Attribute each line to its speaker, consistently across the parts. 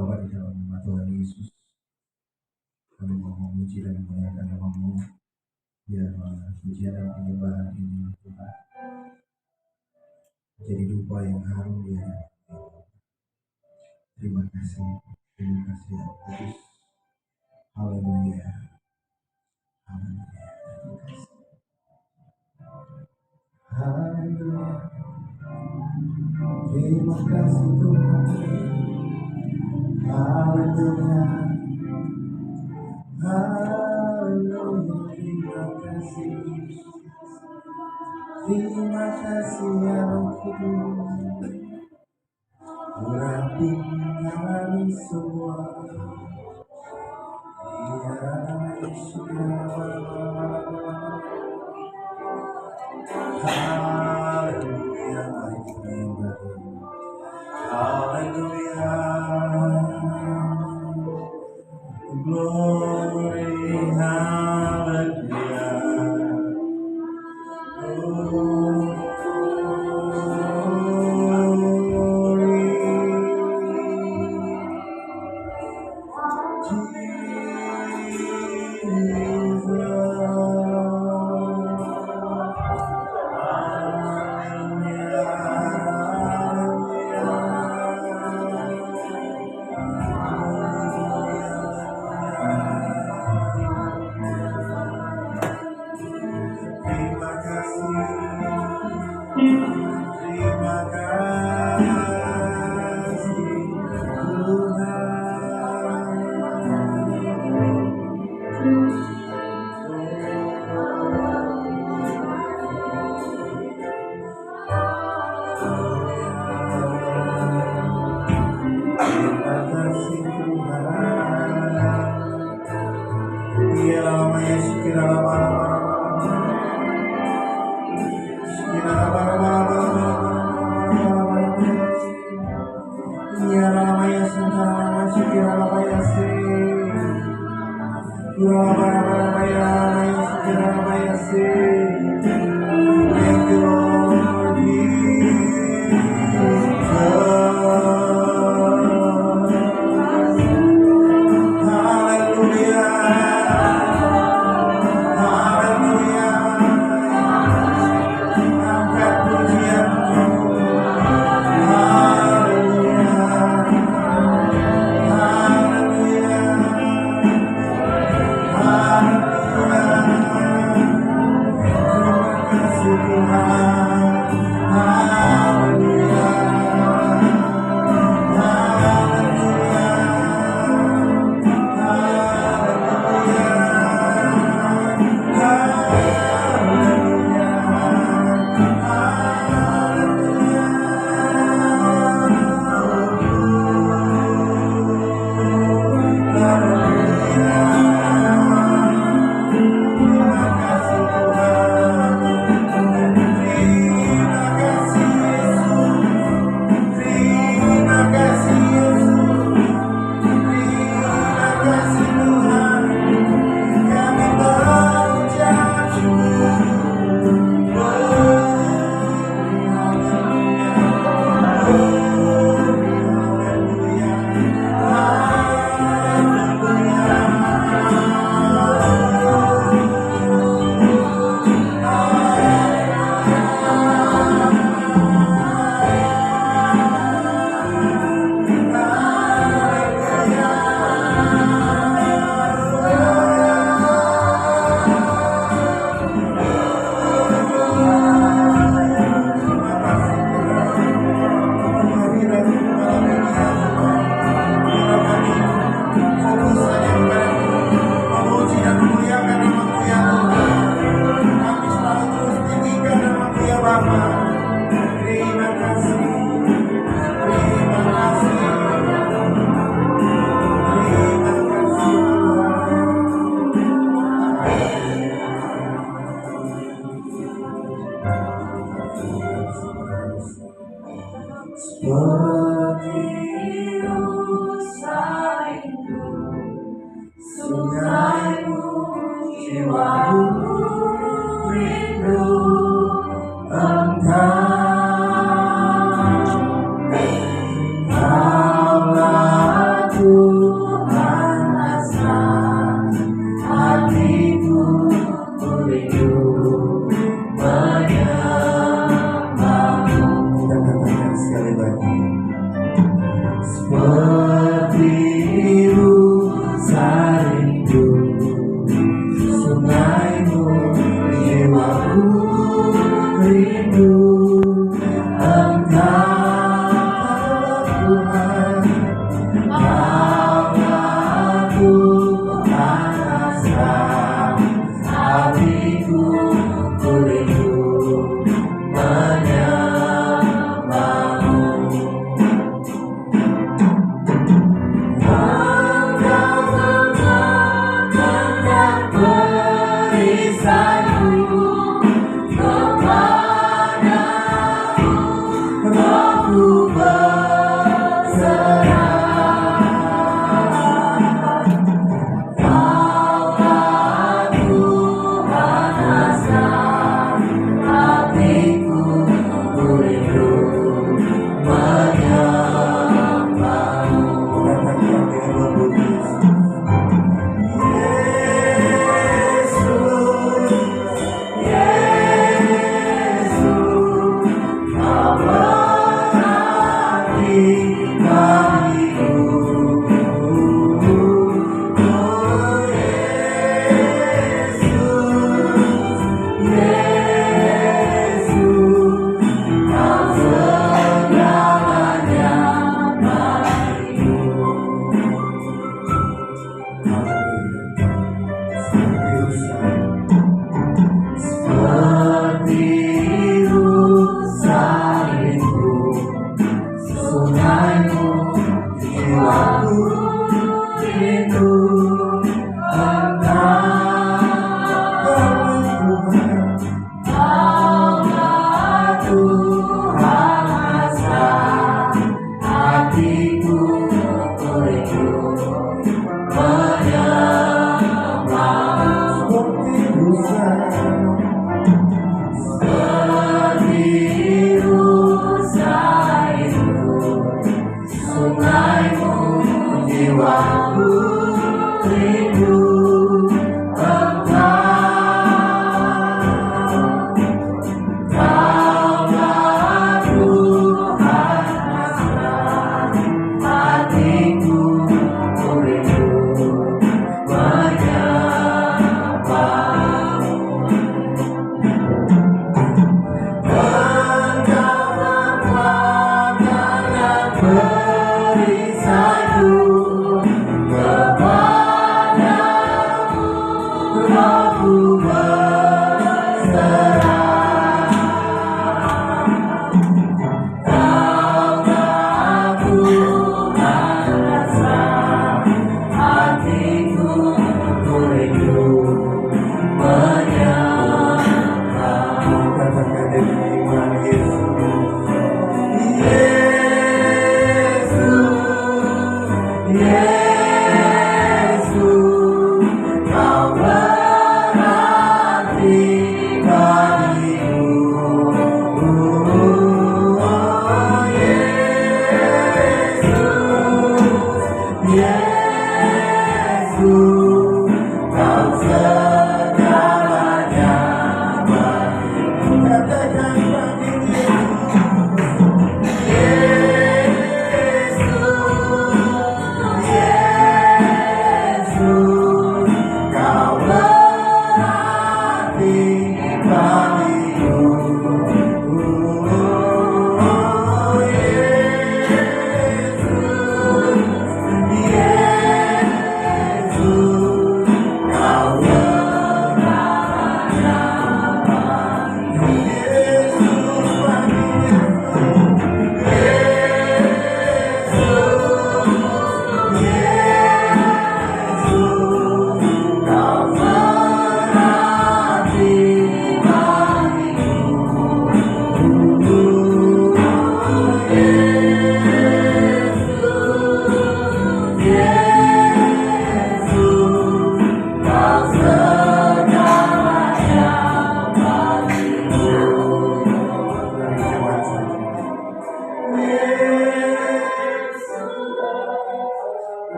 Speaker 1: Bapa di dalam nama Tuhan Yesus, kami mau memuji dan memuliakan nama-Mu. Biarlah pujian dan penyembahan ini Tuhan menjadi dupa yang harum di hadapan. Terima kasih Roh Kudus. Haleluya, haleluya. Haleluya. Terima kasih Tuhan. Haleluya. Haleluya. Terima kasih. Terima kasih ya Roh Kudus. Urapi kami semua. Haleluya, haleluya, glory, haleluya,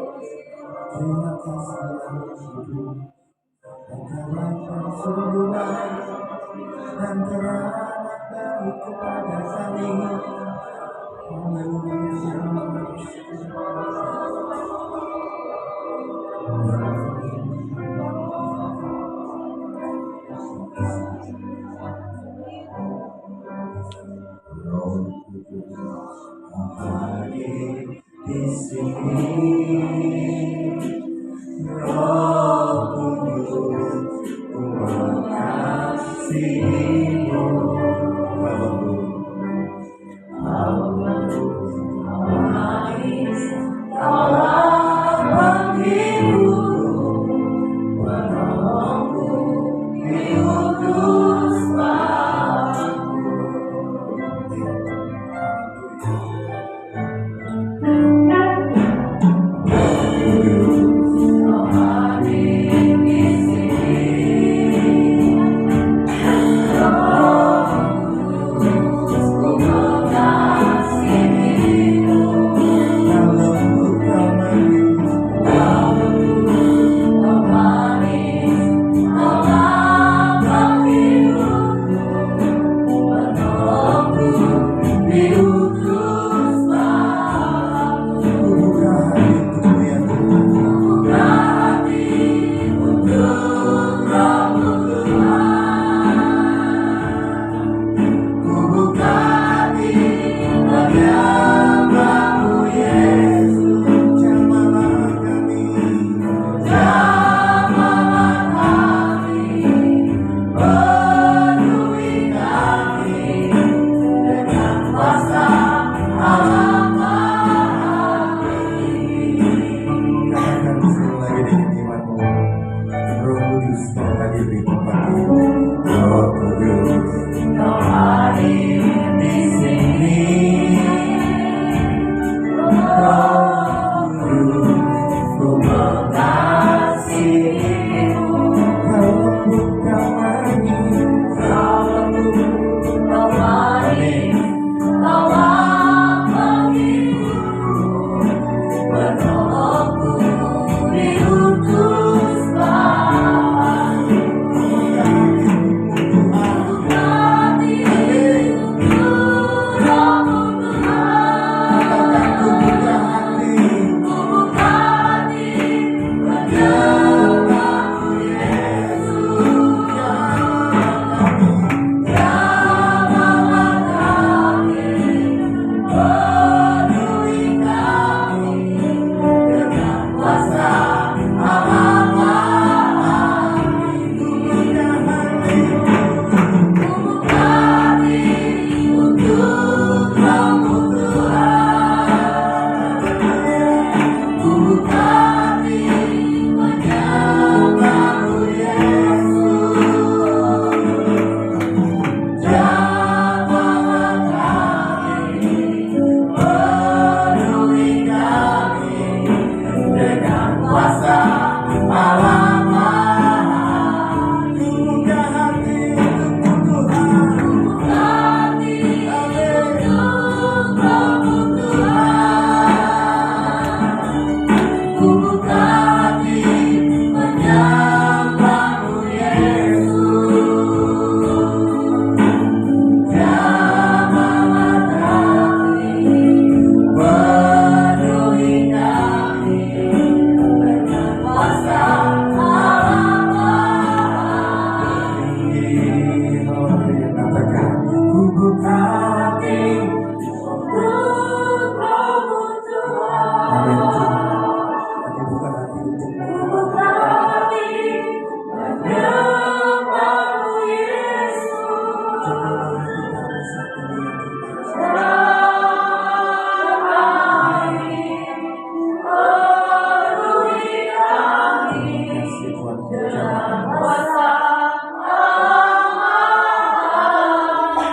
Speaker 1: Terima kasih yang hidup antara persungguhan antara anak baik kepada kami. Haleluya. Roh Kudus hadir di sini. Roh Kudus, ku mengasihimu.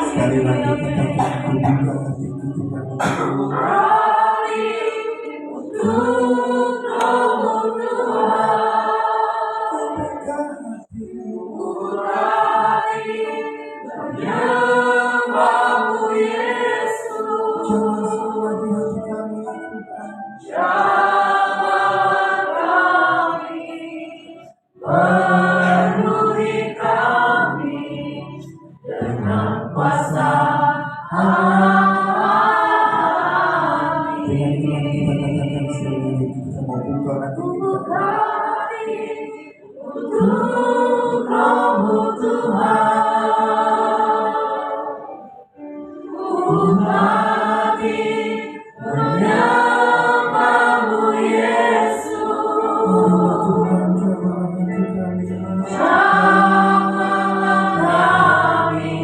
Speaker 1: Sekali lagi katakan, ku buka hatiku kepadamu. buka hati untuk Roh-Mu Tuhan. Buka hati menyembah-Mu Yesus. Jamalah kami,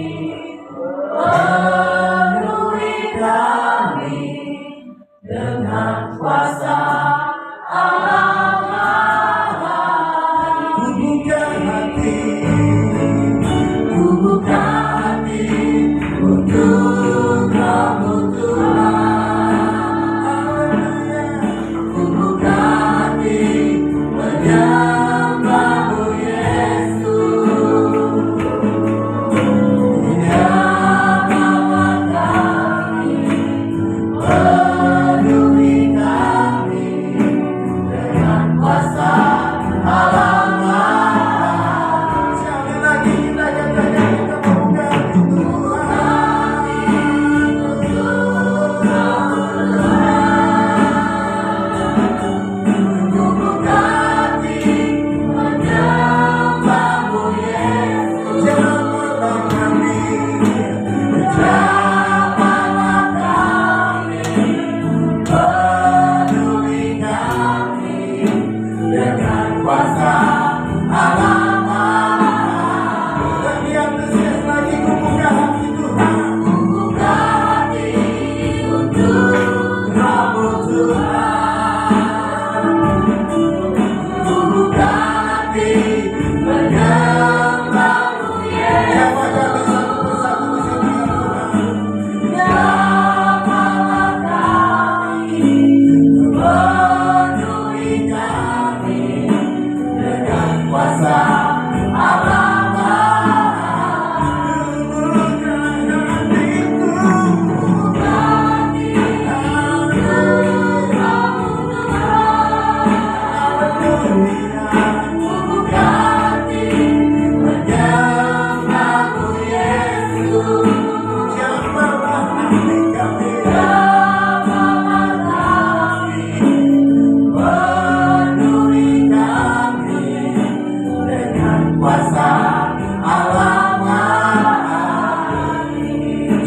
Speaker 1: penuhi kami dengan kuasa Allah. Buka hati, buka hati untuk Roh-Mu Tuhan. Buka hati menyembah-Mu Yesus. Jamalah kami, penuhi kami dengan kuasa Allah. Sekali lagi kita katakan kita buka hati Tuhan. Buka hati menyembah-Mu Yesus. Jamalah kami, jamalah kami, penuhi kami dengan kuasa Allah. Lebih antusias lagi, ku buka hati Tuhan. Ku buka hati untuk Roh-Mu Tuhan. Ku buka hati menyembah-Mu Yesus. Siapa kami satu persatu di sini ya Tuhan. Jamalah kami, penuhi kami dengan kuasa Allah.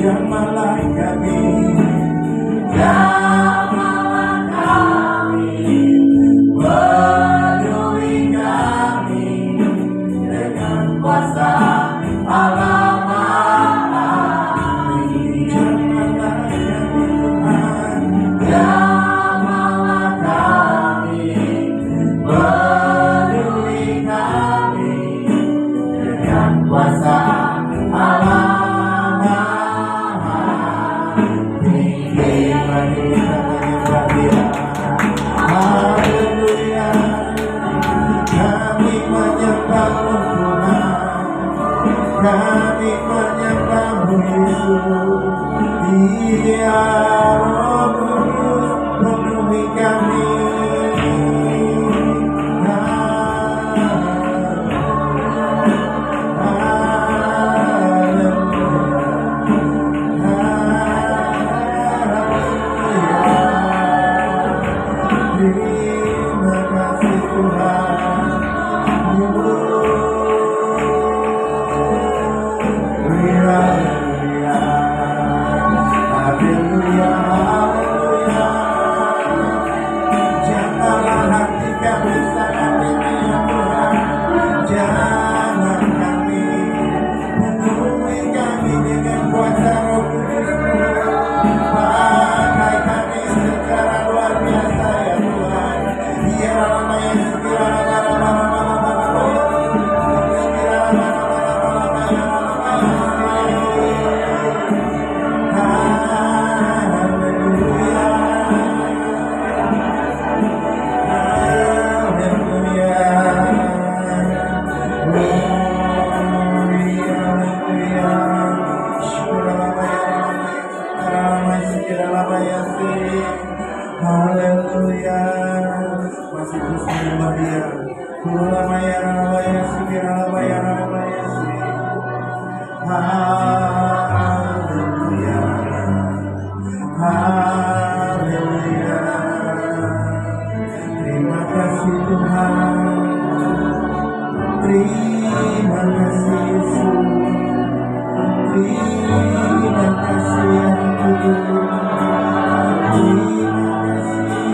Speaker 1: Jamalah kami, jamalah kami, penuhi kami dengan kuasa Allah. Jamalah kami Tuhan, jamalah kami, penuhi kami dengan kuasa Allah. Haleluya, kami menyembah-Mu Tuhan, kami menyembah-Mu Yesus. Dia Roh Kudus penuhi kami. Terima kasih Tuhan. Haleluya, haleluya, haleluya. Jamalah hati kami saat ini ya Tuhan. Jangan kami, penuhi kami dengan kuasa Roh Kudus-Mu. Pakai kami secara luar biasa ya Tuhan. Biar lama yang segera haleluya, masih terus menyembah Dia. Haleluya, haleluya. Terima kasih kasih Tuhan, terima kasih Yesus, terima kasih yang kudus, terima kasih.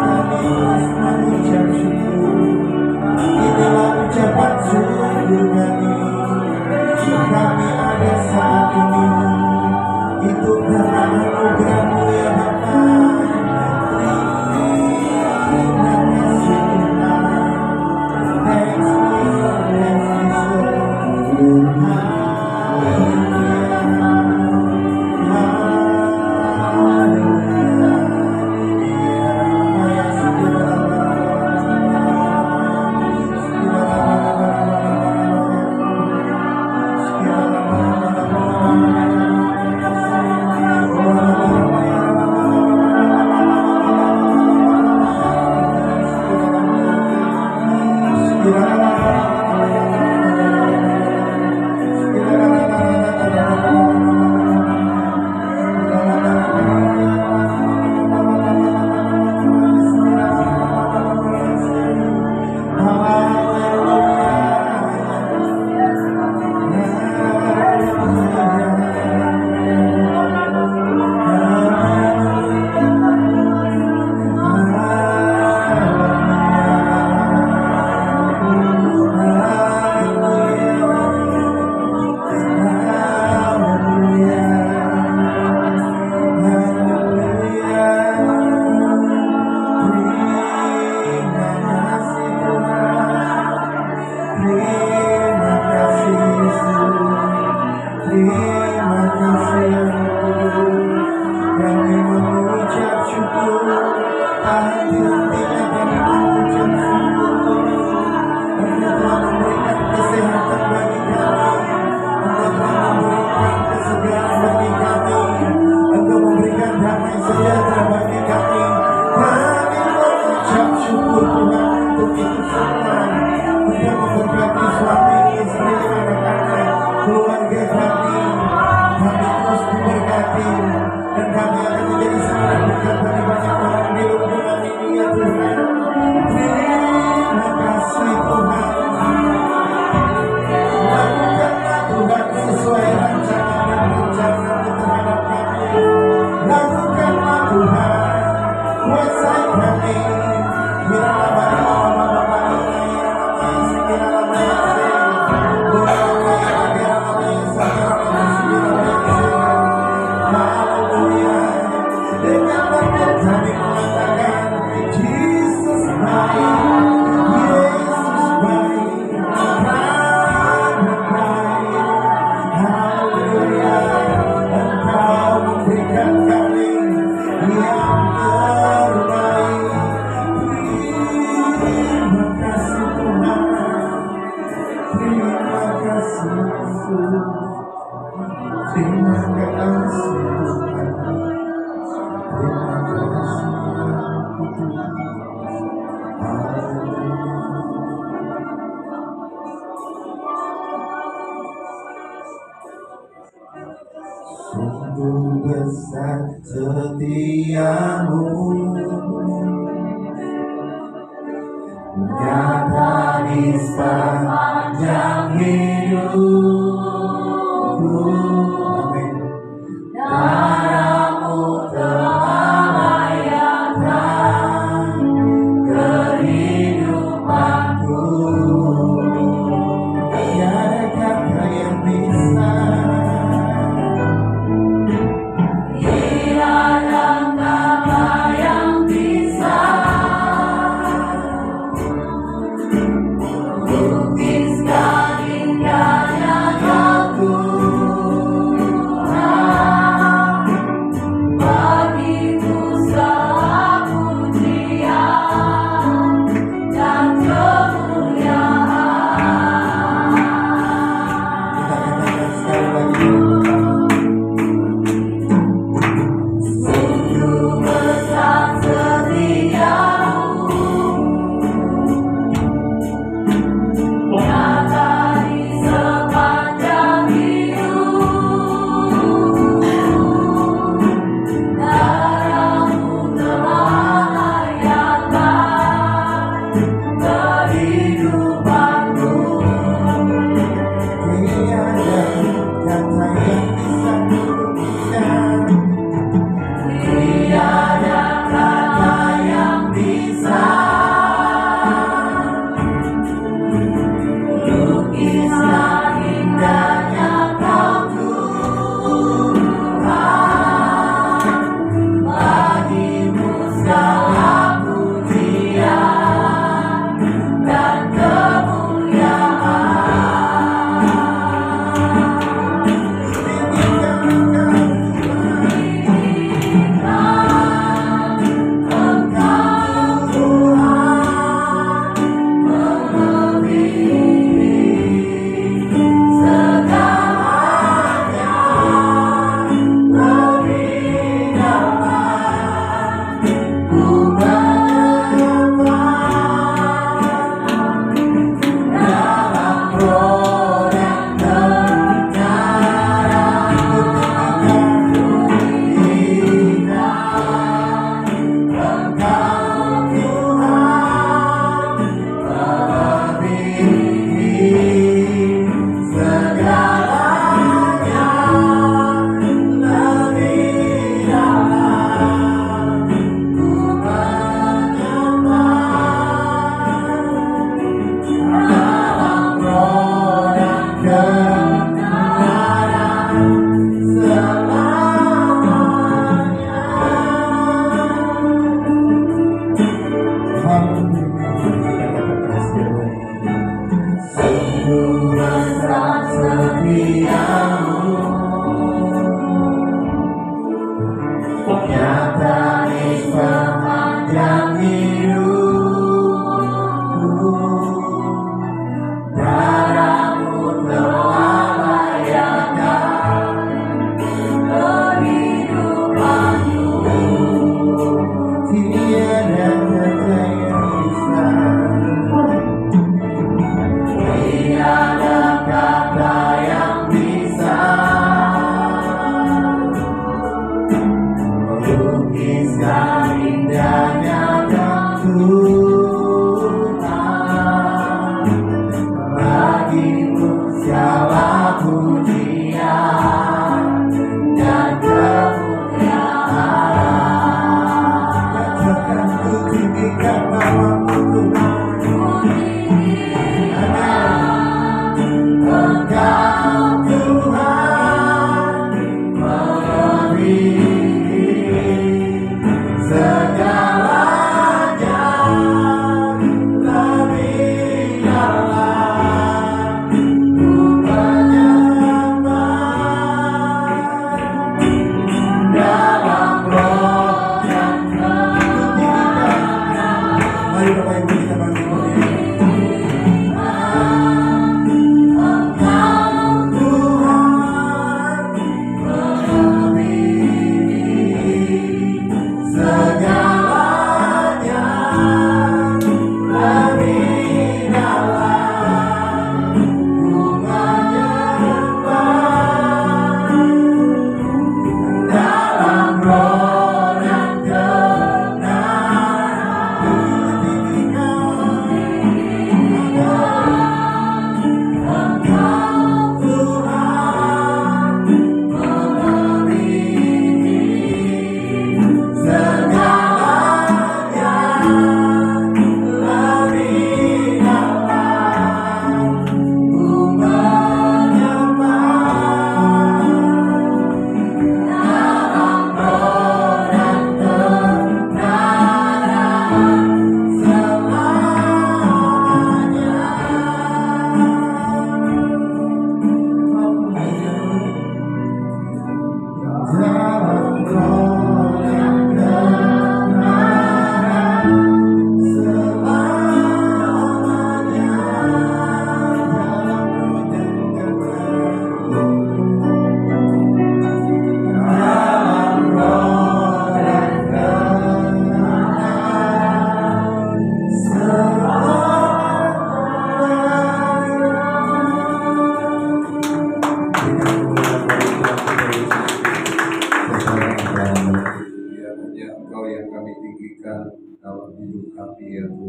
Speaker 1: Kami terus mengucap syukur. Inilah ucapan syukur kami. Kami ada saat ini itu karena anugerah-Mu ya Bapa. Terima kasih Tuhan. Thanks Lord, thanks Lord. Sungguh besar setiamu, nyata di sepanjang hidupku. Amin. Darah-Mu telah layakkan kehidupanku. Tiada kata yang bisa lukiskan indahnya.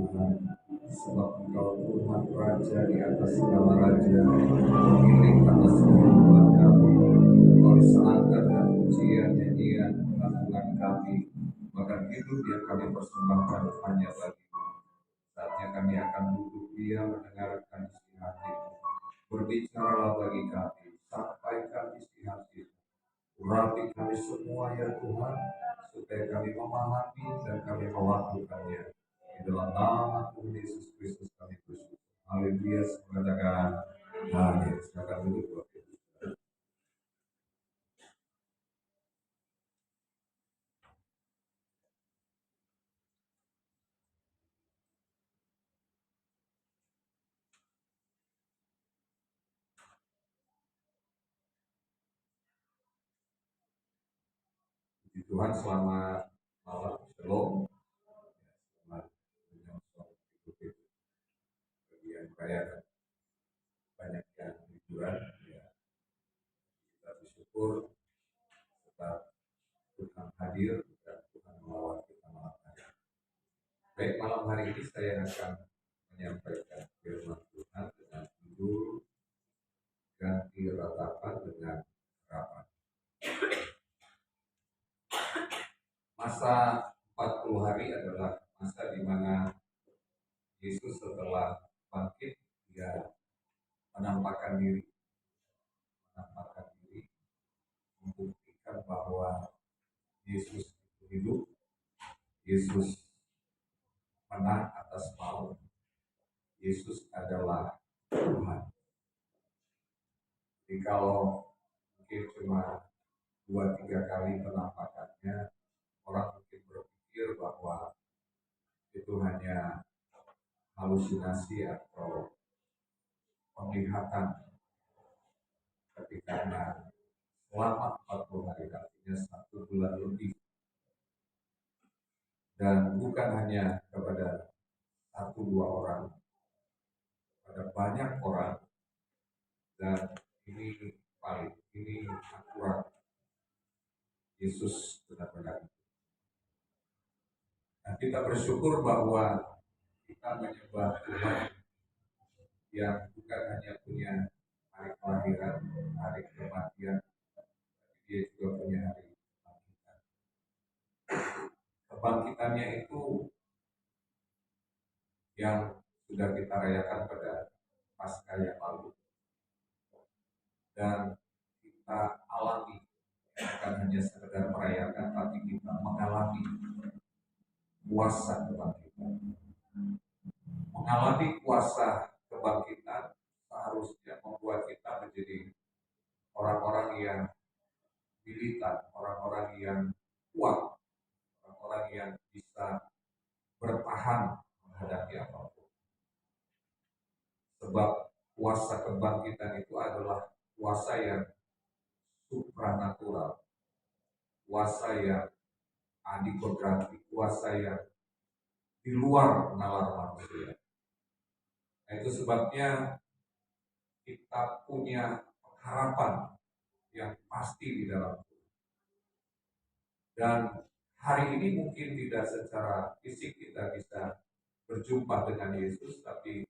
Speaker 1: Tuhan, sebab Engkau Tuhan Raja di atas segala raja, pemilik atas kehidupan kami. Engkau disenangkan dan pujian nyanyian lakukan kami, bahkan hidup yang kami persembahkan hanya bagi-Mu. Saatnya kami akan duduk diam mendengarkan isi hati-Mu. Berbicaralah bagi kami, sampaikan isi hati-Mu. Urapi kami semua ya Tuhan, supaya kami memahami dan kami melakukannya. Di dalam nama Tuhan Yesus Kristus kami bersyukur. Haleluya, mengatakan amin. Silakan duduk Bapak Ibu. Puji Tuhan, selamat malam, shalom. Selamat menyongsong ikuti bagian merayakan banyak yang liburan. Ya, kita bersyukur tetap Tuhan hadir dan Tuhan melawat kita malam hari. Baik, malam hari ini saya akan menyampaikan firman Tuhan dengan judul ganti ratapan dengan harapan. Masa 40 hari adalah masa di mana Yesus setelah bangkit, dia menampakkan diri, membuktikan bahwa Yesus itu hidup, Yesus menang atas maut, Yesus adalah Tuhan. Jadi kalau mungkin cuma 2-3 kali penampakannya, orang mungkin berpikir bahwa itu hanya halusinasi atau penglihatan, tapi karena selama 40 hari, artinya 1 bulan lebih, dan bukan hanya kepada 1-2 orang, pada banyak orang, dan ini valid, ini akurat, Yesus benar-benar. Nah, kita bersyukur bahwa kita menyembah Tuhan yang bukan hanya punya hari kelahiran, hari kematian, tapi dia juga punya hari kebangkitan. Kebangkitannya itu yang sudah kita rayakan pada Paskah yang lalu, dan kita alami, bukan hanya sekedar merayakan, tapi kita mengalami kuasa kebangkitan. Mengalami kuasa kebangkitan seharusnya membuat kita menjadi orang-orang yang militan, orang-orang yang kuat, orang-orang yang bisa bertahan menghadapi apapun. Sebab kuasa kebangkitan itu adalah kuasa yang supranatural, kuasa yang adikodrati, kuasa yang di luar nalar manusia. Nah, itu sebabnya kita punya harapan yang pasti di dalam Tuhan. Dan hari ini mungkin tidak secara fisik kita bisa berjumpa dengan Yesus, tapi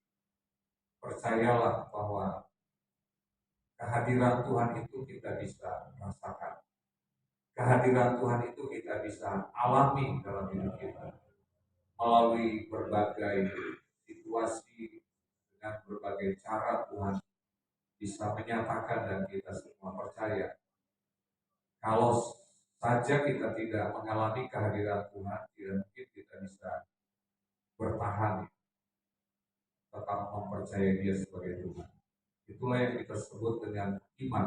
Speaker 1: percayalah bahwa kehadiran Tuhan itu kita bisa rasakan. Kehadiran Tuhan itu kita bisa alami dalam hidup kita melalui berbagai situasi, dengan berbagai cara Tuhan bisa menyatakan, dan kita semua percaya. Kalau saja kita tidak mengalami kehadiran Tuhan, tidak mungkin kita bisa bertahan, tetap mempercayai Dia sebagai Tuhan. Itulah yang kita sebut dengan iman.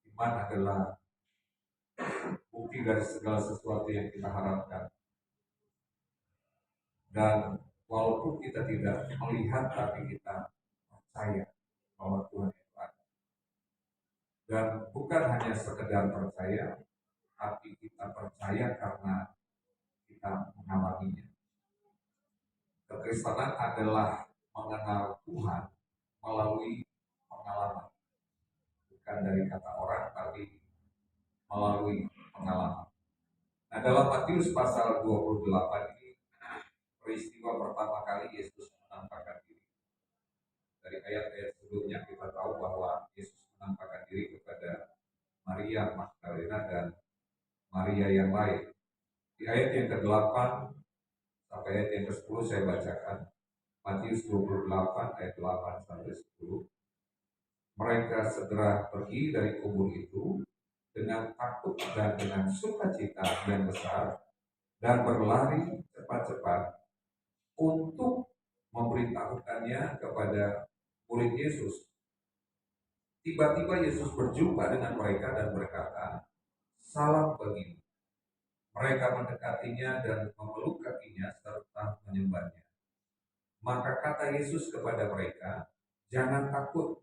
Speaker 1: Iman adalah bukti dari segala sesuatu yang kita harapkan. Dan walaupun kita tidak melihat, tapi kita percaya bahwa Tuhan itu ada. Dan bukan hanya sekedar percaya, tapi kita percaya karena kita mengalaminya. Kekristenan adalah mengenal Tuhan melalui pengalaman. Bukan dari kata orang, tapi melalui pengalaman. Nah, dalam Matius pasal 28 ini
Speaker 2: peristiwa pertama kali Yesus menampakkan diri. Dari ayat-ayat sebelumnya kita tahu bahwa Yesus menampakkan diri kepada Maria Magdalena dan Maria yang lain. Di ayat yang ke-8 sampai ayat yang ke-10 saya bacakan. Matius 28 ayat 8 sampai 10. Mereka segera pergi dari kubur itu dengan takut dan dengan sukacita yang besar dan berlari cepat-cepat untuk memberitahukannya kepada murid Yesus. Tiba-tiba Yesus berjumpa dengan mereka dan berkata, "Salam bagimu." Mereka mendekatinya dan memeluk kakinya serta menyembahnya. Maka kata Yesus kepada mereka, "Jangan takut.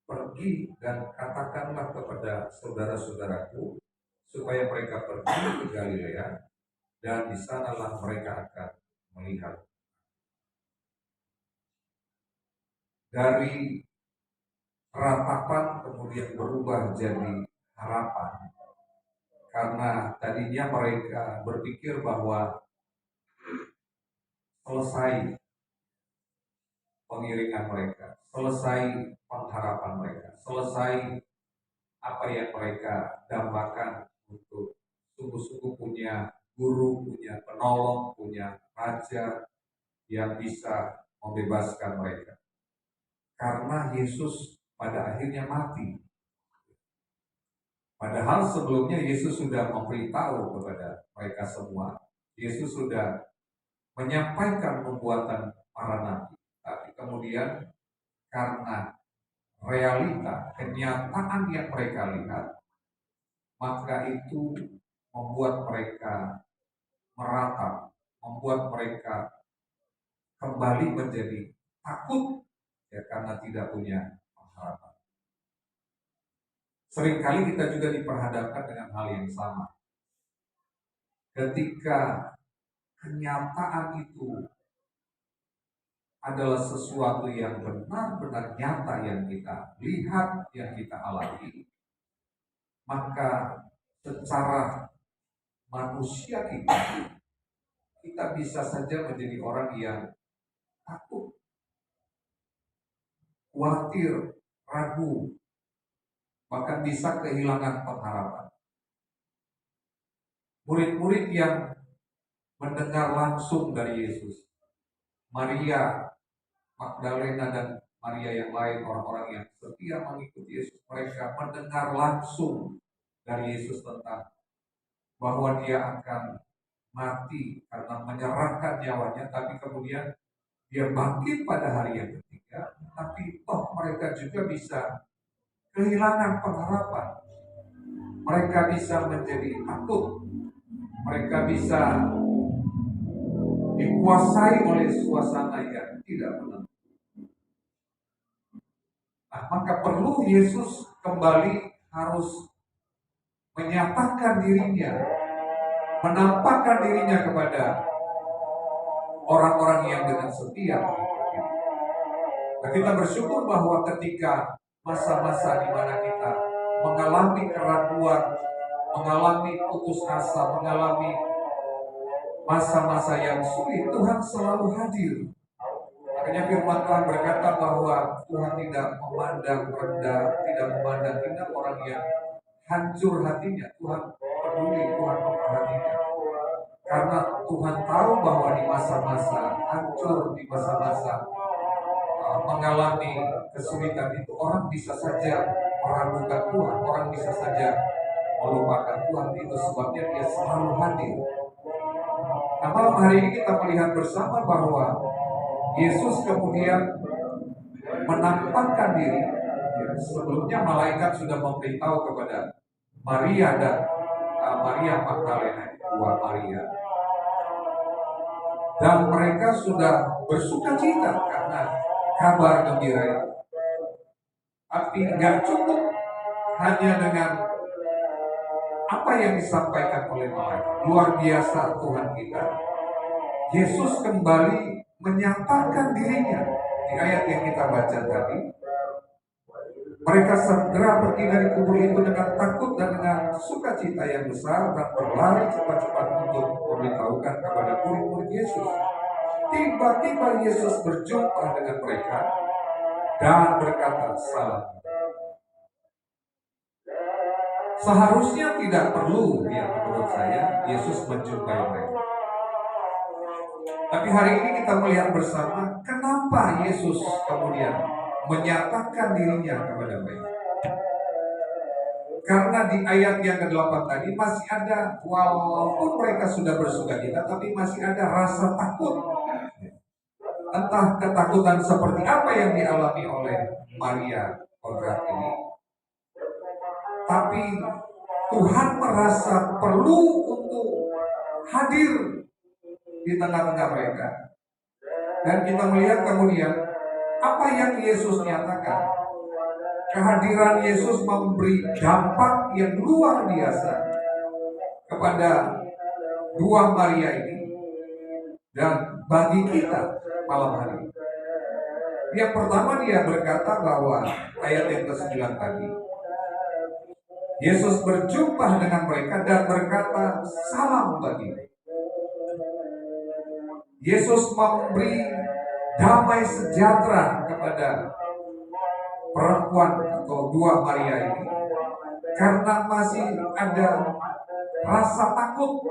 Speaker 2: Pergi dan katakanlah kepada saudara-saudaraku supaya mereka pergi ke Galilea, dan di sanalah mereka akan melihat." Dari ratapan kemudian berubah jadi harapan, karena tadinya mereka berpikir bahwa selesai pengiringan mereka, selesai pengharapan mereka, selesai apa yang mereka dambakan untuk sungguh-sungguh punya guru, punya penolong, punya raja yang bisa membebaskan mereka. Karena Yesus pada akhirnya mati. Padahal sebelumnya Yesus sudah memberitahu kepada mereka semua. Yesus sudah menyampaikan perbuatan para nabi. Tapi kemudian karena realita, kenyataan yang mereka lihat, maka itu membuat mereka meratap, membuat mereka kembali menjadi takut, ya, karena tidak punya pengharapan. Seringkali kita juga diperhadapkan dengan hal yang sama. Ketika kenyataan itu adalah sesuatu yang benar-benar nyata yang kita lihat, yang kita alami, maka secara manusia kita bisa saja menjadi orang yang takut, khawatir, ragu, bahkan bisa kehilangan pengharapan. Murid-murid yang mendengar langsung dari Yesus, Maria Magdalena dan Maria yang lain, orang-orang yang setia mengikuti Yesus, mereka mendengar langsung dari Yesus tentang bahwa dia akan mati karena menyerahkan nyawanya, tapi kemudian dia bangkit pada hari yang ketiga. Tapi toh mereka juga bisa kehilangan pengharapan. Mereka bisa menjadi takut. Mereka bisa dikuasai oleh suasana yang tidak menentu. Nah, maka perlu Yesus kembali harus menyatakan dirinya, menampakkan dirinya kepada orang-orang yang dengan setia mengikuti. Nah, kita bersyukur bahwa ketika masa-masa di mana kita mengalami keraguan, mengalami putus asa, mengalami masa-masa yang sulit, Tuhan selalu hadir. Makanya firman Tuhan berkata bahwa Tuhan tidak memandang rendah, tidak memandang hina orang yang hancur hatinya. Tuhan peduli, Tuhan memperhatikan. Karena Tuhan tahu bahwa di masa-masa hancur, di masa-masa mengalami kesulitan itu, orang bisa saja meragukan Tuhan, orang bisa saja melupakan Tuhan. Itu sebabnya dia selalu hadir. Nah, malam hari ini kita melihat bersama bahwa Yesus kemudian menampakkan diri. Sebelumnya malaikat sudah memberitahu kepada Maria dan Maria Magdalena, dua Maria, dan mereka sudah bersukacita karena kabar gembira itu. Tapi nggak cukup hanya dengan apa yang disampaikan oleh malaikat. Luar biasa Tuhan kita. Yesus kembali menyatakan dirinya di ayat yang kita baca tadi. Mereka segera pergi dari kubur itu dengan takut dan dengan sukacita yang besar dan berlari cepat-cepat untuk memberitahukan kepada murid-murid Yesus. tiba-tiba Yesus berjumpa dengan mereka dan berkata, "Salam." Seharusnya tidak perlu, ya menurut saya, Yesus menjumpai mereka. Tapi hari ini kita melihat bersama kenapa Yesus kemudian menyatakan dirinya kepada mereka. Karena di ayat yang ke-8 tadi masih ada, walaupun mereka sudah bersukacita, tapi masih ada rasa takut. Entah ketakutan seperti apa yang dialami oleh Maria Kodrat ini, tapi Tuhan merasa perlu untuk hadir di tengah-tengah mereka. Dan kita melihat kemudian apa yang Yesus nyatakan. Kehadiran Yesus memberi dampak yang luar biasa kepada dua Maria ini dan bagi kita malam hari ini. Yang pertama, dia berkata bahwa ayat yang ke-9 tadi, Yesus berjumpa dengan mereka dan berkata, "Salam bagimu." Yesus memberi damai sejahtera kepada perempuan atau dua Maria ini karena masih ada rasa takut.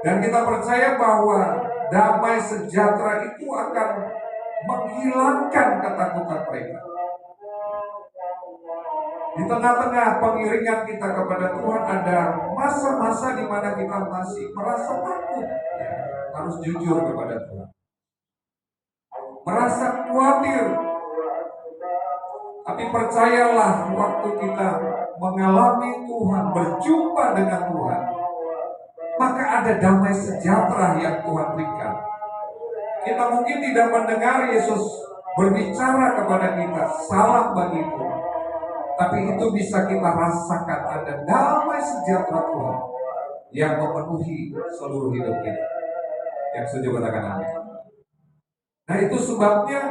Speaker 2: Dan kita percaya bahwa damai sejahtera itu akan menghilangkan ketakutan mereka. Di tengah-tengah pengiringan kita kepada Tuhan ada masa-masa di mana kita masih merasa takut. Ya, harus jujur kepada Tuhan. Merasa khawatir. Tapi percayalah, waktu kita mengalami Tuhan, berjumpa dengan Tuhan, maka ada damai sejahtera yang Tuhan berikan. Kita mungkin tidak mendengar Yesus berbicara kepada kita, "Salam bagimu." Tapi itu bisa kita rasakan, ada damai sejahtera Tuhan yang memenuhi seluruh hidup kita. Yang setuju katakan amin. Nah, itu sebabnya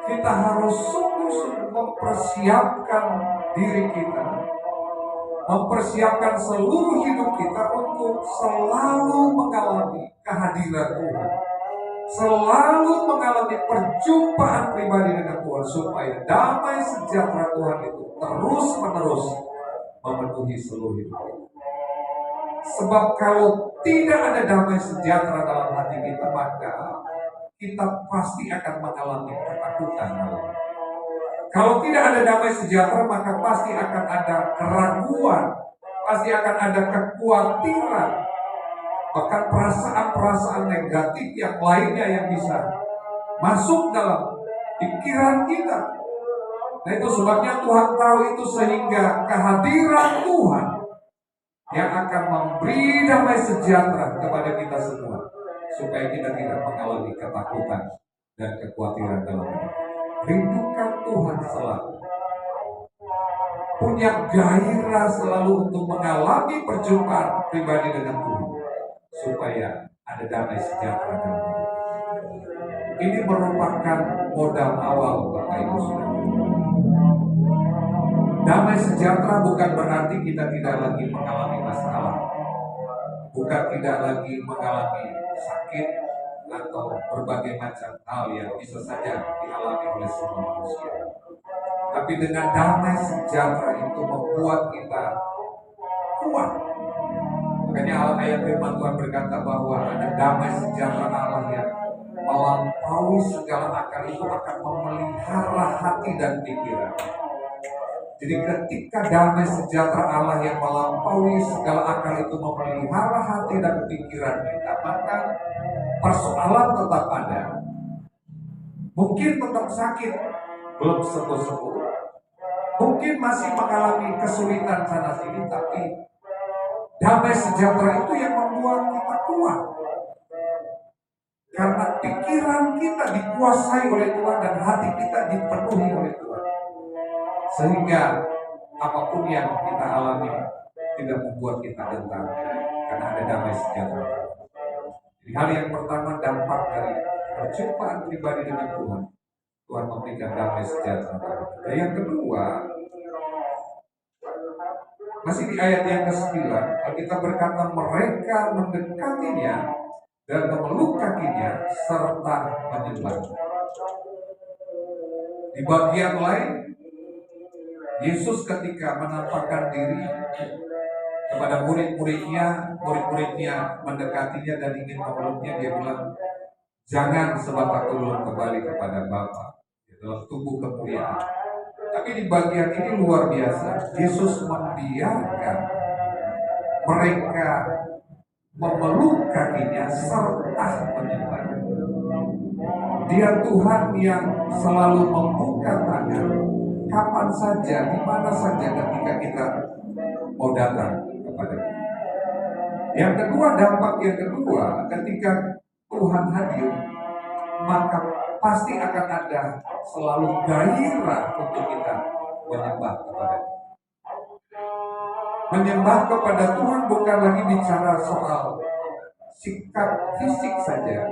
Speaker 2: kita harus sungguh-sungguh mempersiapkan diri kita, mempersiapkan seluruh hidup kita untuk selalu mengalami kehadiran Tuhan, selalu mengalami perjumpaan pribadi dengan Tuhan, supaya damai sejahtera Tuhan itu terus-menerus memenuhi seluruh hidup kita. Sebab kalau tidak ada damai sejahtera dalam hati kita, maka kita pasti akan mengalami ketakutan. Kalau tidak ada damai sejahtera, maka pasti akan ada keraguan, pasti akan ada kekhawatiran, bahkan perasaan-perasaan negatif yang lainnya yang bisa masuk dalam pikiran kita. Nah, itu sebabnya Tuhan tahu itu, sehingga kehadiran Tuhan yang akan memberi damai sejahtera kepada kita semua, supaya kita tidak mengalami ketakutan dan kekhawatiran dalam hidup. Rindukan Tuhan selalu, punya gairah selalu untuk mengalami perjumpaan pribadi dengan Tuhan, supaya ada damai sejahtera dalam hidup. Ini merupakan modal awal, Bapak Ibu Saudara. Damai sejahtera bukan berarti kita tidak lagi mengalami masalah, bukan tidak lagi mengalami sakit atau berbagai macam hal yang bisa saja dialami oleh semua manusia. Tapi dengan damai sejahtera itu membuat kita kuat. Makanya ayat firman Tuhan berkata bahwa ada damai sejahtera Allah yang melampaui segala akal, itu akan memelihara hati dan pikiran. Jadi ketika damai sejahtera Allah yang melampaui segala akal itu memelihara hati dan pikiran kita, maka persoalan tetap ada. Mungkin tetap sakit, belum sembuh-sembuh. Mungkin masih mengalami kesulitan sana sini, tapi damai sejahtera itu yang membuat kita kuat. Karena pikiran kita dikuasai oleh Tuhan dan hati kita dipenuhi oleh Tuhan. Sehingga apapun yang kita alami tidak membuat kita gentar, karena ada damai sejahtera. Jadi hal yang pertama, dampak dari perjumpaan pribadi dengan Tuhan, Tuhan memberikan damai sejahtera. Dan yang kedua, masih di ayat yang ke-9, kita berkata mereka mendekatinya dan memeluk kakinya serta menyembahnya. Di bagian lain, Yesus ketika menampakkan diri kepada murid-muridnya mendekatinya dan ingin memeluknya, dia bilang, jangan, sebab aku belum kembali kepada Bapa dalam tubuh kemuliaan. Tapi di bagian ini luar biasa, Yesus membiarkan mereka memeluk kakinya serta menyembahnya. Dia Tuhan yang selalu membuka tangan kapan saja, di mana saja ketika kita mau datang kepada Dia. Yang kedua, dampak yang kedua, ketika Tuhan hadir, maka pasti akan ada selalu gairah untuk kita menyembah kepada Dia. Menyembah kepada Tuhan bukan lagi bicara soal sikap fisik saja,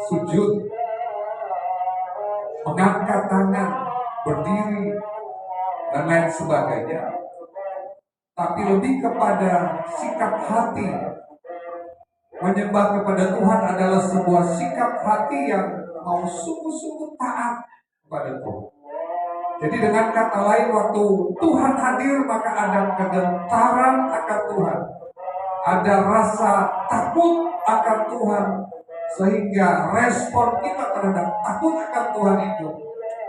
Speaker 2: sujud, mengangkat tangan, berdiri, dan lain sebagainya. Tapi lebih kepada sikap hati. Menyembah kepada Tuhan adalah sebuah sikap hati yang mau sungguh-sungguh taat kepada Tuhan. Jadi dengan kata lain, waktu Tuhan hadir maka ada kegentaran akan Tuhan, ada rasa takut akan Tuhan, sehingga respon kita terhadap takut akan Tuhan itu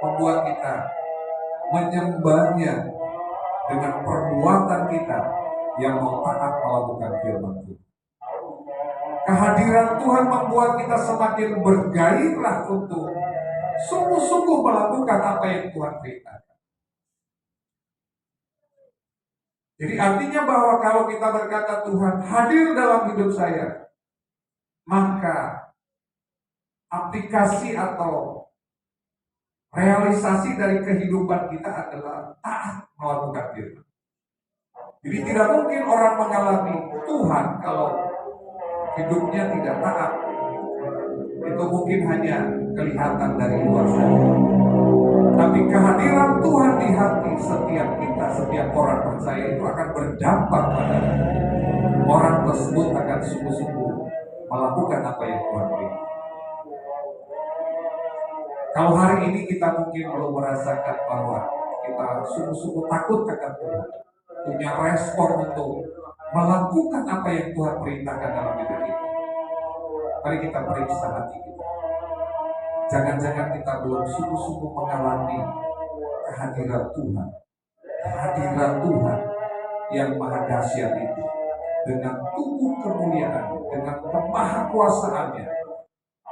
Speaker 2: membuat kita menyembahnya dengan perbuatan kita yang mau taat melakukan firman Tuhan. Kehadiran Tuhan membuat kita semakin bergairah untuk sungguh-sungguh melakukan apa yang Tuhan perintahkan. Jadi artinya bahwa kalau kita berkata Tuhan hadir dalam hidup saya, maka aplikasi atau realisasi dari kehidupan kita adalah taat melakukan firman. Jadi tidak mungkin orang mengalami Tuhan kalau hidupnya tidak taat. Itu mungkin hanya kelihatan dari luar saja. Tapi kehadiran Tuhan di hati setiap kita, setiap orang percaya itu akan berdampak pada orang tersebut akan sungguh-sungguh melakukan apa yang Tuhan berikan. Kalau hari ini kita mungkin belum merasakan bahwa kita sungguh-sungguh takut akan Tuhan, punya respon untuk melakukan apa yang Tuhan perintahkan dalam hidup kita. Mari kita periksa hati kita. Jangan-jangan kita belum sungguh-sungguh mengalami kehadiran Tuhan. Kehadiran Tuhan yang maha dahsyat itu. Dengan tubuh kemuliaan, dengan kemahakuasaannya,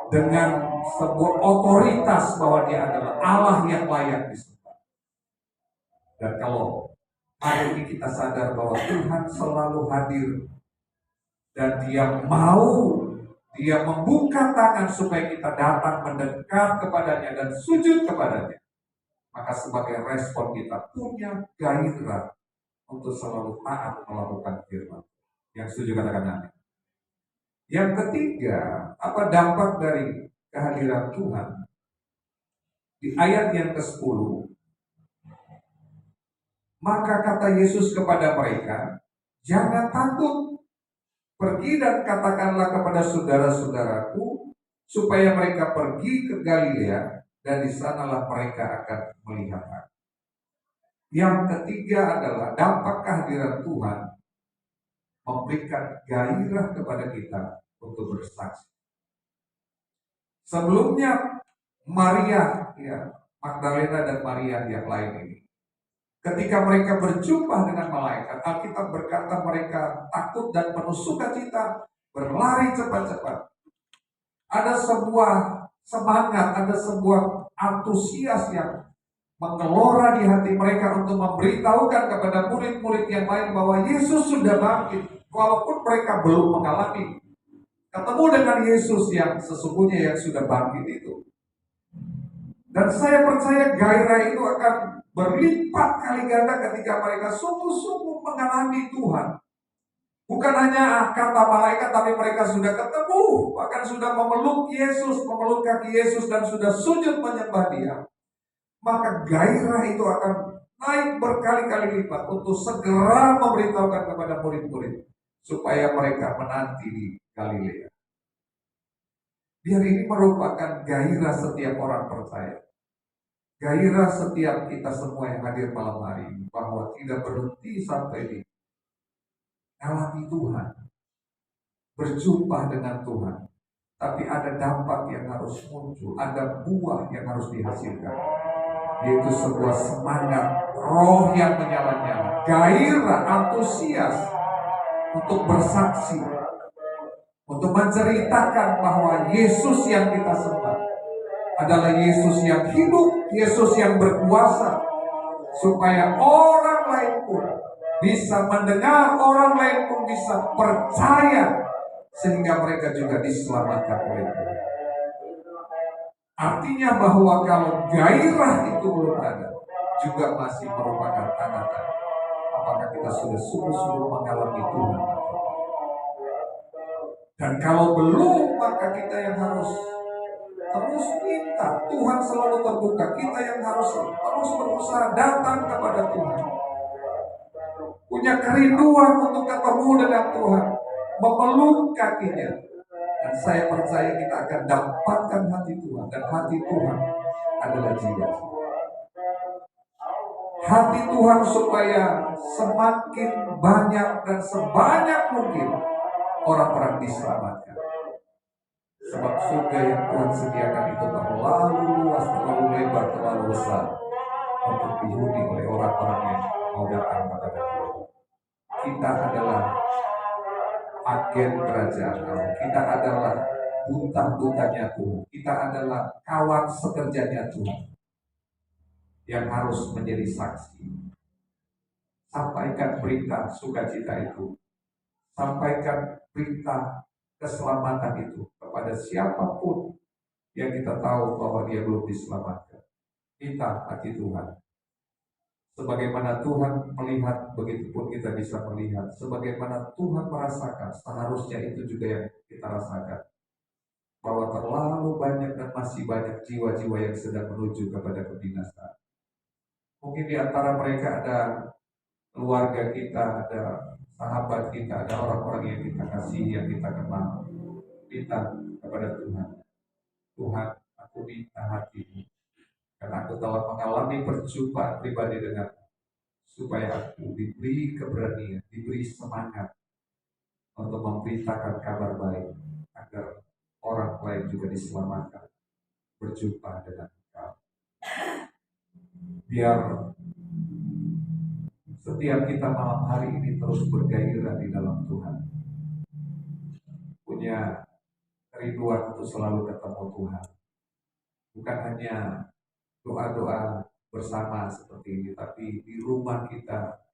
Speaker 2: dengan sebuah otoritas bahwa Dia adalah Allah yang layak disembah. Dan kalau hari ini kita sadar bahwa Tuhan selalu hadir dan Dia membuka tangan supaya kita datang mendekat kepadanya dan sujud kepadanya, maka sebagai respon kita punya gairah untuk selalu taat melakukan firman. Yang setuju katakan amin. Yang ketiga, apa dampak dari kehadiran Tuhan? Di ayat yang ke-10, maka kata Yesus kepada mereka, jangan takut, pergi dan katakanlah kepada saudara-saudaraku supaya mereka pergi ke Galilea dan di sanalah mereka akan melihat aku. Yang ketiga adalah dampak kehadiran Tuhan memberikan gairah kepada kita untuk bersaksi. Sebelumnya Maria, Magdalena dan Maria yang lain ini, ketika mereka berjumpa dengan malaikat, Alkitab berkata mereka takut dan penuh sukacita, berlari cepat-cepat. Ada sebuah semangat, ada sebuah antusias yang mengelora di hati mereka untuk memberitahukan kepada murid-murid yang lain bahwa Yesus sudah bangkit. Walaupun mereka belum mengalami ketemu dengan Yesus yang sesungguhnya yang sudah bangkit itu. Dan saya percaya gairah itu akan berlipat kali ganda ketika mereka sungguh-sungguh mengalami Tuhan. Bukan hanya kata malaikat, tapi mereka sudah ketemu, bahkan sudah memeluk Yesus, memeluk kaki Yesus dan sudah sujud menyembah Dia. Maka gairah itu akan naik berkali-kali lipat untuk segera memberitahukan kepada murid-murid supaya mereka menanti di Galilea. Biar ini merupakan gairah setiap orang percaya. Gairah setiap kita semua yang hadir malam hari ini, bahwa tidak berhenti sampai di alami Tuhan, berjumpa dengan Tuhan, tapi ada dampak yang harus muncul, ada buah yang harus dihasilkan, yaitu sebuah semangat roh yang menyala-nyala, gairah, antusias untuk bersaksi, untuk menceritakan bahwa Yesus yang kita sembah adalah Yesus yang hidup, Yesus yang berkuasa, supaya orang lain pun bisa mendengar, orang lain pun bisa percaya, sehingga mereka juga diselamatkan oleh Tuhan. Artinya bahwa kalau gairah itu belum ada, juga masih merupakan tanda-tanda apakah kita sudah sungguh-sungguh mengalami Tuhan. Dan kalau belum, maka kita yang harus terus minta. Tuhan selalu terbuka. Kita yang harus terus berusaha datang kepada Tuhan, punya kerinduan untuk ketemu dengan Tuhan, memeluk kakinya. Dan saya percaya kita akan dapatkan hati Tuhan. Dan hati Tuhan adalah jiwa. Hati Tuhan supaya semakin banyak dan sebanyak mungkin orang-orang diselamatkan. Sebab surga yang Tuhan sediakan itu terlalu luas, terlalu lebar, terlalu besar untuk dihuni oleh orang-orang yang mau datang kepada Tuhan. Kita adalah agen kerajaan Allah. Kita adalah duta-dutanya Tuhan. Kita adalah kawan sekerjanya Tuhan yang harus menjadi saksi. Sampaikan berita sukacita itu. Sampaikan berita keselamatan itu kepada siapapun yang kita tahu bahwa dia belum diselamatkan. Kita hati Tuhan. Sebagaimana Tuhan melihat, begitupun kita bisa melihat. Sebagaimana Tuhan merasakan, seharusnya itu juga yang kita rasakan. Bahwa terlalu banyak dan masih banyak jiwa-jiwa yang sedang menuju kepada kebinasaan. Mungkin di antara mereka ada keluarga kita, ada sahabat kita, ada orang-orang yang kita kasih, yang kita kenal. Minta kepada Tuhan. Tuhan, aku minta hatimu. Karena aku telah mengalami perjumpaan pribadi dengan, supaya aku diberi keberanian, diberi semangat untuk memberitakan kabar baik, agar orang lain juga diselamatkan, berjumpa dengan Engkau. Biar setiap kita malam hari ini terus bergairah di dalam Tuhan, punya kerinduan untuk selalu ketemu Tuhan. Bukan hanya doa-doa bersama seperti ini, tapi di rumah kita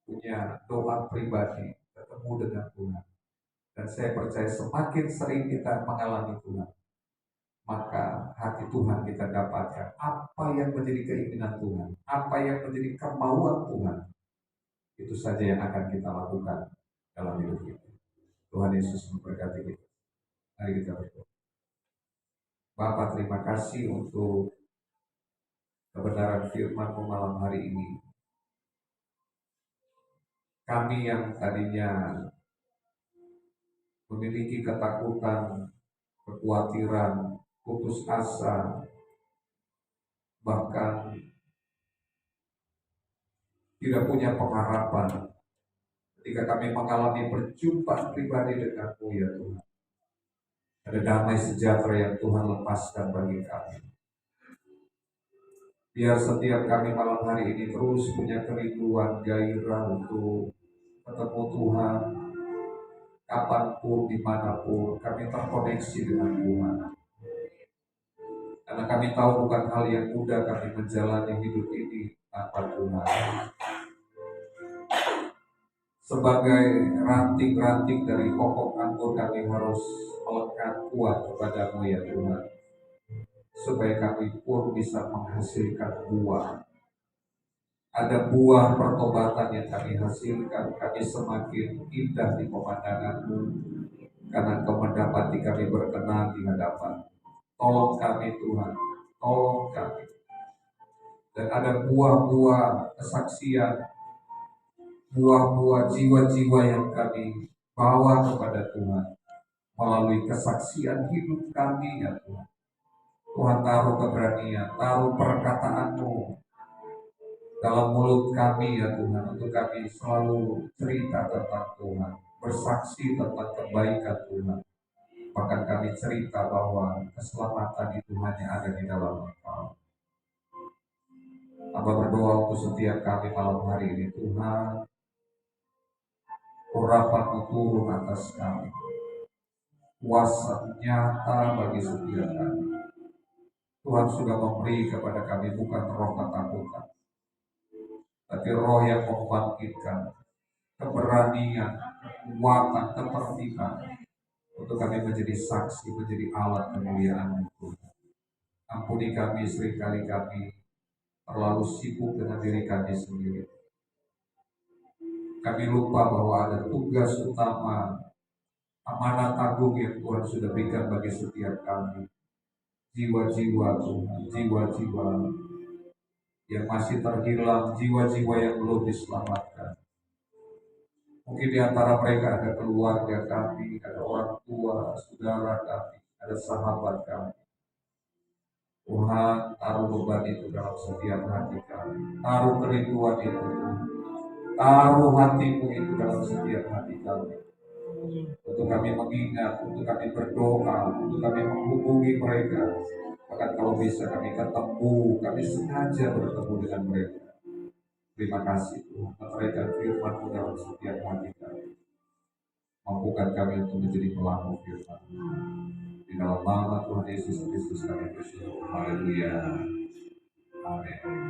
Speaker 2: punya doa pribadi, ketemu dengan Tuhan. Dan saya percaya semakin sering kita mengalami Tuhan, maka hati Tuhan kita dapatkan. Apa yang menjadi keinginan Tuhan, apa yang menjadi kemauan Tuhan, itu saja yang akan kita lakukan dalam hidup kita. Tuhan Yesus memberkati kita. Mari kita berdoa. Bapa, terima kasih untuk kebenaran firman-Mu malam hari ini. Kami yang tadinya memiliki ketakutan, kekhawatiran, putus asa, bahkan tidak punya pengharapan, ketika kami mengalami perjumpaan pribadi dengan-Mu ya Tuhan. Ada damai sejahtera yang Tuhan lepaskan bagi kami. Biar setiap kami malam hari ini terus punya kerinduan, gairah untuk ketemu Tuhan. Kapanpun, dimanapun, kami terkoneksi dengan Tuhan. Karena kami tahu bukan hal yang mudah kami menjalani hidup ini tanpa Tuhan. Sebagai ranting-ranting dari pokok anggur, kami harus melekat kuat kepada-Mu ya Tuhan, supaya kami pun bisa menghasilkan buah. Ada buah pertobatan yang kami hasilkan. Kami semakin indah di pemandangan-Mu, karena Engkau mendapati kami berkenan di hadapan. Tolong kami Tuhan, tolong kami. Dan ada buah-buah kesaksian, buah-buah jiwa-jiwa yang kami bawa kepada Tuhan. melalui kesaksian hidup kami ya Tuhan. Tuhan taruh keberanian, taruh perkataan-Mu dalam mulut kami ya Tuhan, untuk kami selalu cerita tentang Tuhan, bersaksi tentang kebaikan Tuhan. Bahkan kami cerita bahwa keselamatan itu hanya ada di dalam Engkau. Hamba berdoa untuk setiap kami malam hari ini Tuhan, urapan-Mu turun atas kami, kuasa nyata bagi setiap kami. Tuhan sudah memberi kepada kami bukan roh ketakutan, tapi roh yang membangkitkan keberanian, kekuatan, ketertiban, untuk kami menjadi saksi, menjadi alat kemuliaan Tuhan. Ampuni kami seringkali kami terlalu sibuk dengan diri kami sendiri. Kami lupa bahwa ada tugas utama, amanat agung yang Tuhan sudah berikan bagi setiap kami. Jiwa-jiwa Tuhan, jiwa-jiwa yang masih terhilang, jiwa-jiwa yang belum diselamatkan. Mungkin di antara mereka ada keluarga kami, ada orang tua, saudara kami, ada sahabat kami. Tuhan, taruh beban itu dalam setiap hati kami. Taruh kerinduan itu, taruh hati-Mu itu dalam setiap hati kami. Untuk kami mengingat, untuk kami berdoa, untuk kami menghubungi mereka. Bahkan kalau bisa kami ketemu, kami sengaja bertemu dengan mereka. Terima kasih Tuhan, meteraikan firman-Mu dalam setiap hati kami. Mampukan kami untuk menjadi pelaku firman. Di dalam nama Tuhan Yesus Kristus kami bersyukur. Haleluya. Amin.